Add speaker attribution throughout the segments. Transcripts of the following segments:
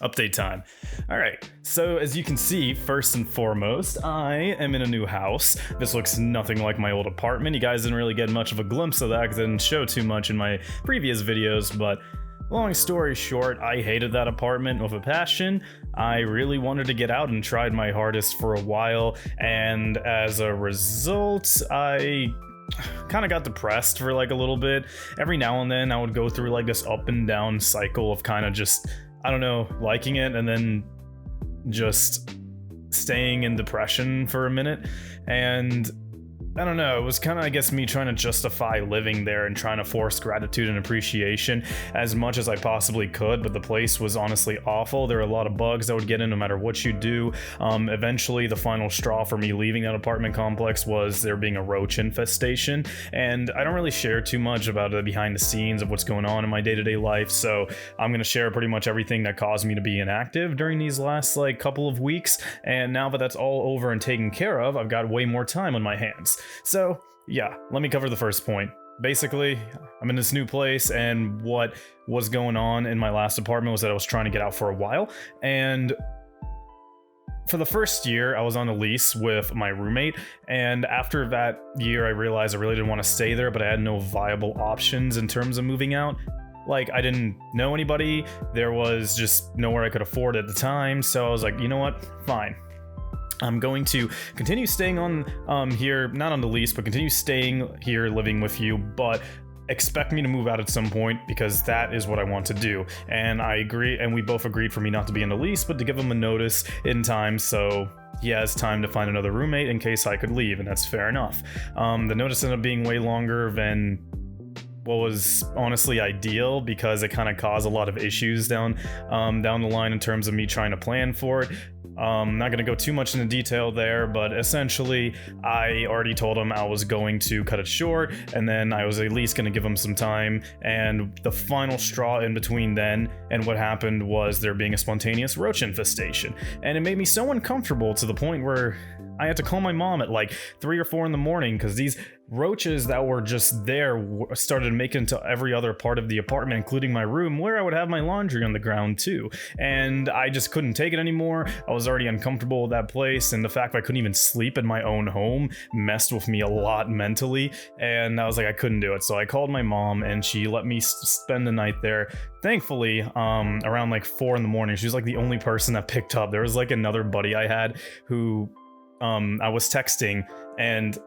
Speaker 1: Update time. All right, so as you can see, first and foremost, I am in a new house. This looks nothing like my old apartment. You guys didn't really get much of a glimpse of that because I didn't show too much in my previous videos, but long story short, I hated that apartment with a passion. I really wanted to get out and tried my hardest for a while, and as a result, I kind of got depressed for like a little bit. Every now and then I would go through like this up and down cycle of kind of just, I don't know, liking it and then just staying in depression for a minute. And I don't know, it was kind of, I guess, me trying to justify living there and trying to force gratitude and appreciation as much as I possibly could, but the place was honestly awful. There were a lot of bugs that would get in no matter what you do. Eventually, the final straw for me leaving that apartment complex was there being a roach infestation, and I don't really share too much about the behind the scenes of what's going on in my day-to-day life, so I'm going to share pretty much everything that caused me to be inactive during these last, like, couple of weeks, and now that that's all over and taken care of, I've got way more time on my hands. So, yeah, let me cover the first point. Basically, I'm in this new place, and what was going on in my last apartment was that I was trying to get out for a while, and for the first year, I was on a lease with my roommate, and after that year, I realized I really didn't want to stay there, but I had no viable options in terms of moving out. Like, I didn't know anybody, there was just nowhere I could afford at the time, so I was like, you know what, fine. I'm going to continue staying on here, not on the lease, but continue staying here, living with you, but expect me to move out at some point because that is what I want to do. And I agree, and we both agreed for me not to be in the lease, but to give him a notice in time, so he has time to find another roommate in case I could leave, and that's fair enough. The notice ended up being way longer than what was honestly ideal because it kind of caused a lot of issues down the line in terms of me trying to plan for it. Not going to go too much into detail there, but essentially I already told him I was going to cut it short, and then I was at least going to give him some time, and the final straw in between then and what happened was there being a spontaneous roach infestation, and it made me so uncomfortable to the point where I had to call my mom at like 3 or 4 in the morning because these roaches that were just there started to make into every other part of the apartment, including my room where I would have my laundry on the ground too. And I just couldn't take it anymore. I was already uncomfortable with that place, and the fact that I couldn't even sleep in my own home messed with me a lot mentally, and I was like, I couldn't do it. So I called my mom and she let me spend the night there. Thankfully, around like 4 in the morning, she was like the only person that picked up. There was like another buddy I had who I was texting, and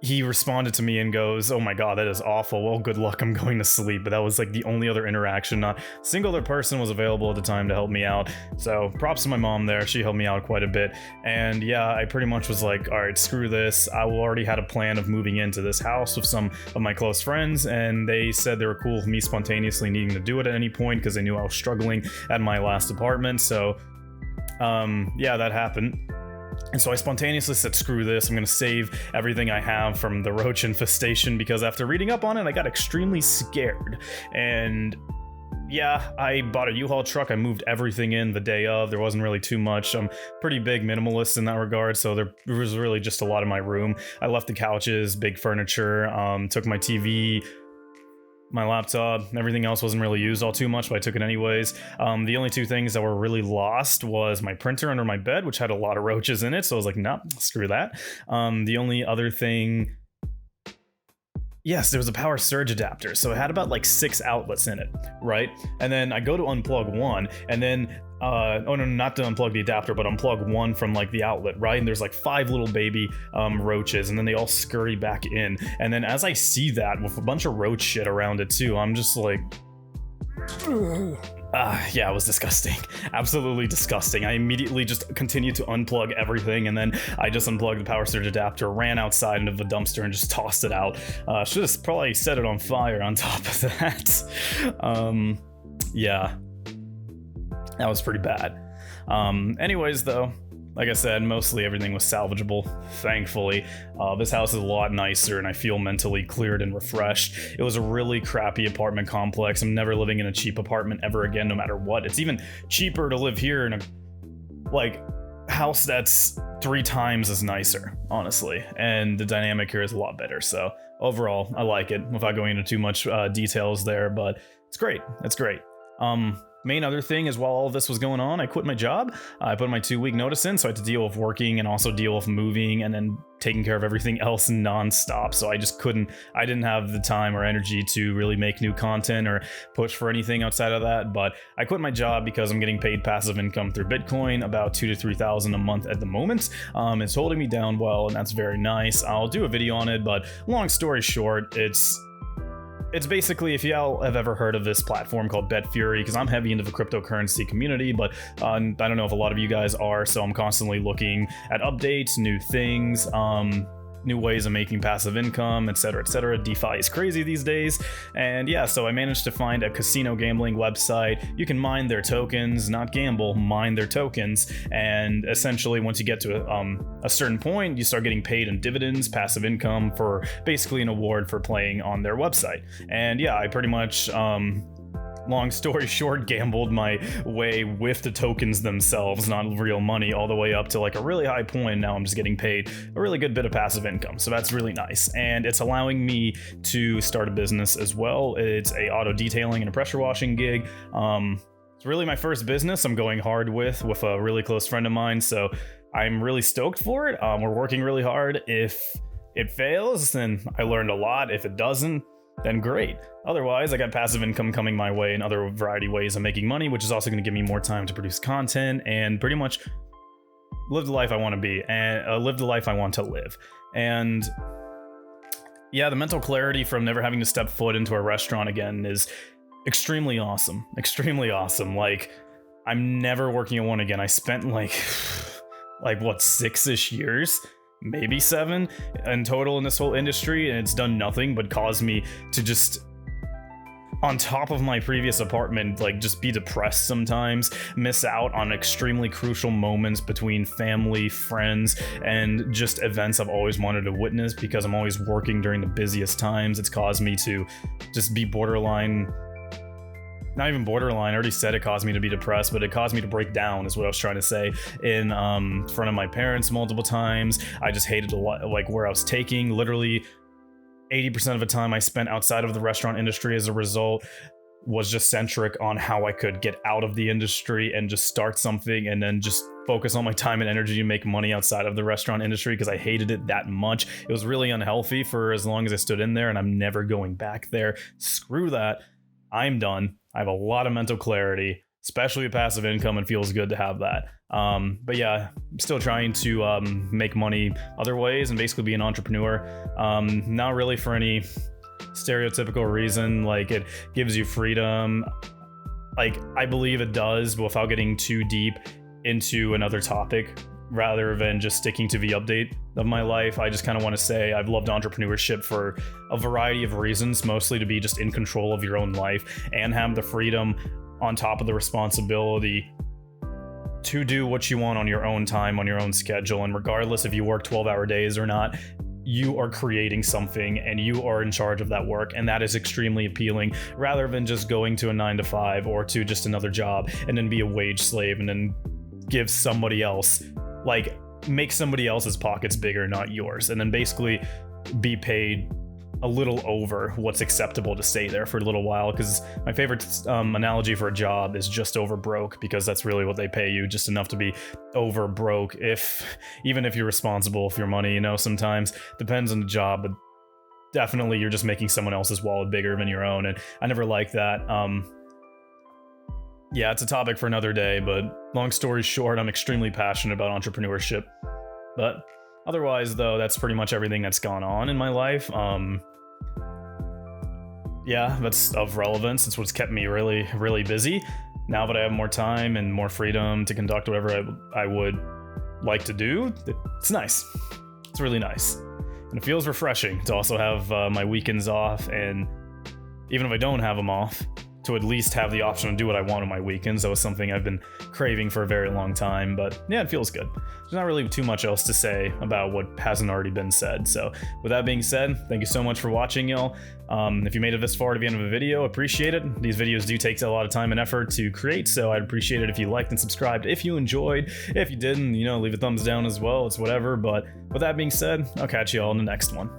Speaker 1: he responded to me and goes, "Oh my god, that is awful. Well, good luck, I'm going to sleep." But that was like the only other interaction. Not a single other person was available at the time to help me out. So props to my mom there. She helped me out quite a bit. And yeah, I pretty much was like, all right, screw this. I already had a plan of moving into this house with some of my close friends, and they said they were cool with me spontaneously needing to do it at any point because they knew I was struggling at my last apartment. So yeah, that happened. And so I spontaneously said, screw this, I'm going to save everything I have from the roach infestation, because after reading up on it, I got extremely scared. And yeah, I bought a U-Haul truck, I moved everything in the day of, there wasn't really too much. I'm pretty big minimalist in that regard, so there was really just a lot in my room. I left the couches, big furniture, took my TV, my laptop, everything else wasn't really used all too much, but I took it anyways. The only 2 things that were really lost was my printer under my bed, which had a lot of roaches in it, so I was like, nah, screw that. The only other thing, yes, there was a power surge adapter, so it had about like 6 outlets in it, right? And then I go to unplug one, and then oh no, not to unplug the adapter, but unplug one from like the outlet, right? And there's like 5 little baby roaches, and then they all scurry back in. And then as I see that with a bunch of roach shit around it too, I'm just like, yeah, it was disgusting. Absolutely disgusting. I immediately just continued to unplug everything, and then I just unplugged the power surge adapter, ran outside into the dumpster, and just tossed it out. Should have probably set it on fire on top of that. Yeah. That was pretty bad. Anyways, though, like I said, mostly everything was salvageable, thankfully. This house is a lot nicer, and I feel mentally cleared and refreshed. It was a really crappy apartment complex. I'm never living in a cheap apartment ever again, no matter what. It's even cheaper to live here in a, like, house that's 3 times as nicer, honestly. And the dynamic here is a lot better, so overall, I like it, without going into too much details there, but it's great. It's great. main other thing is, while all of this was going on, I quit my job. I put my 2-week notice in, so I had to deal with working and also deal with moving and then taking care of everything else nonstop. So I just I didn't have the time or energy to really make new content or push for anything outside of that. But I quit my job because I'm getting paid passive income through Bitcoin, about $2,000 to $3,000 a month at the moment. It's holding me down well, and that's very nice. I'll do a video on it, but long story short, it's basically, if y'all have ever heard of this platform called BetFury, because I'm heavy into the cryptocurrency community, but I don't know if a lot of you guys are, so I'm constantly looking at updates, new things, new ways of making passive income, etc., etc. DeFi is crazy these days. And yeah, so I managed to find a casino gambling website. You can mine their tokens, not gamble, mine their tokens. And essentially, once you get to a certain point, you start getting paid in dividends, passive income, for basically an award for playing on their website. And yeah, I pretty much long story short, gambled my way with the tokens themselves, not real money, all the way up to like a really high point. Now I'm just getting paid a really good bit of passive income, so that's really nice. And it's allowing me to start a business as well. It's a auto detailing and a pressure washing gig. It's really my first business I'm going hard with a really close friend of mine, so I'm really stoked for it. We're working really hard. If it fails, then I learned a lot. If it doesn't, then great. Otherwise, I got passive income coming my way in other variety of ways of making money, which is also going to give me more time to produce content and pretty much live the life I want to be and live the life I want to live. And yeah, the mental clarity from never having to step foot into a restaurant again is extremely awesome. Extremely awesome. Like, I'm never working at one again. I spent like what, 6-ish years? Maybe 7 in total in this whole industry, and it's done nothing but cause me to just, on top of my previous apartment, like just be depressed sometimes, miss out on extremely crucial moments between family, friends, and just events I've always wanted to witness because I'm always working during the busiest times. It's caused me to just be borderline, not even borderline, I already said it caused me to be depressed, but it caused me to break down, is what I was trying to say, in front of my parents multiple times. I just hated a lot, like where I was taking. Literally 80% of the time I spent outside of the restaurant industry as a result was just centric on how I could get out of the industry and just start something and then just focus all my time and energy to make money outside of the restaurant industry, because I hated it that much. It was really unhealthy for as long as I stood in there, and I'm never going back there. Screw that. I'm done. I have a lot of mental clarity, especially with passive income, and feels good to have that. But yeah, I'm still trying to make money other ways and basically be an entrepreneur. Not really for any stereotypical reason, like it gives you freedom. Like, I believe it does, but without getting too deep into another topic, rather than just sticking to the update of my life, I just kind of want to say I've loved entrepreneurship for a variety of reasons, mostly to be just in control of your own life and have the freedom on top of the responsibility to do what you want on your own time, on your own schedule. And regardless if you work 12-hour days or not, you are creating something and you are in charge of that work. And that is extremely appealing, rather than just going to a 9-to-5 or to just another job and then be a wage slave and then give somebody else, like, make somebody else's pockets bigger, not yours, and then basically be paid a little over what's acceptable to stay there for a little while. Because my favorite analogy for a job is just over broke, because that's really what they pay you, just enough to be over broke, even if you're responsible for your money. You know, sometimes depends on the job, but definitely you're just making someone else's wallet bigger than your own, and I never liked that. Yeah, it's a topic for another day, but long story short, I'm extremely passionate about entrepreneurship. But otherwise, though, that's pretty much everything that's gone on in my life. Yeah, that's of relevance. It's what's kept me really, really busy. Now that I have more time and more freedom to conduct whatever I would like to do, it's nice. It's really nice. And it feels refreshing to also have my weekends off, and even if I don't have them off, to at least have the option to do what I want on my weekends. That was something I've been craving for a very long time, but yeah, it feels good. There's not really too much else to say about what hasn't already been said. So with that being said, thank you so much for watching, y'all. If you made it this far to the end of a video, appreciate it. These videos do take a lot of time and effort to create, so I'd appreciate it if you liked and subscribed if you enjoyed. If you didn't, leave a thumbs down as well. It's whatever. But with that being said, I'll catch you all in the next one.